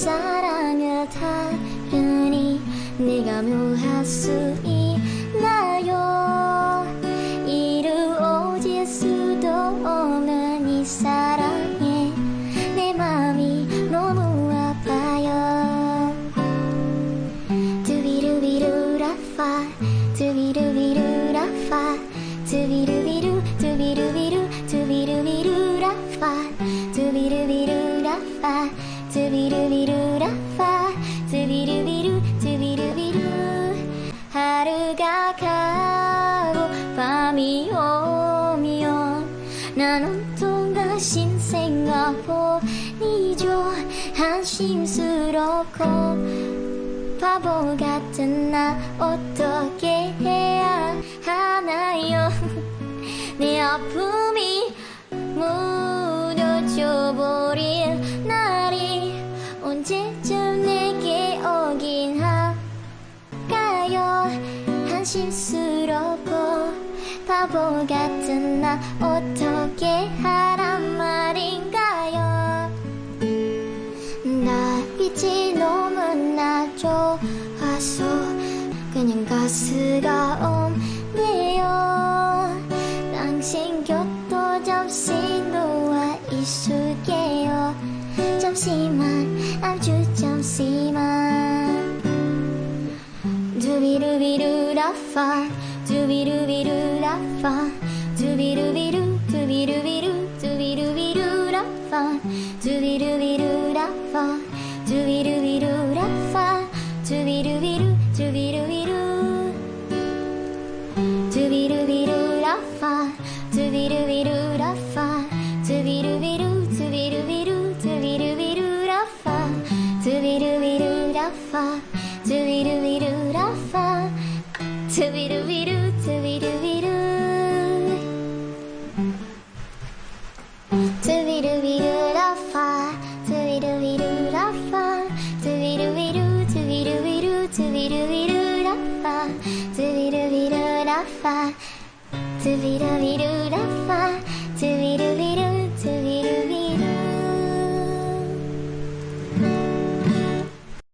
사랑을 다르니 내가 묘할 수 있나요? 이루어질 수도 없는 이 사랑에 내 맘이 너무 아파요. 두비루비루라파 두비루비루라파 두비루비루 두비루비루 두비루비루라파 두비루비루라파 두비루비루라파 두비루비루 두비루비루. 하루가 가고 밤이 오면 난 온통한 신생아 보이죠. 한심스럽고 바보 같은 나 어떻게 해야 하나요? 내 아픔이 무뎌져 버릴 날이 언제쯤 내게 오긴 할까요? 한심스럽고 바보 같은 나 어떻게 하란 말인가요? 나 빛이 너무나 좋아서 그냥 가스가 없네요. 당신 곁도 잠시 놓아 있을게요. 잠시만 아주 잠시만. 두비루비루라파 두비루비루라파 두비루비루 두비루비루 두비루비루라파 두비루비루라파 두비루비루라파 두비루비루 두비루비루 두비루비루라파 두비루비루라파 두비루비루 두비루비루 두비루비루라파 두비루비루라파 두비루비루라파 두비루비루 두비루비루 두비루비루라파 두비루비루라파 두비루비루 두비루비루 두비루비루라파 두비루비루라파 두비루비루라파 두비루비루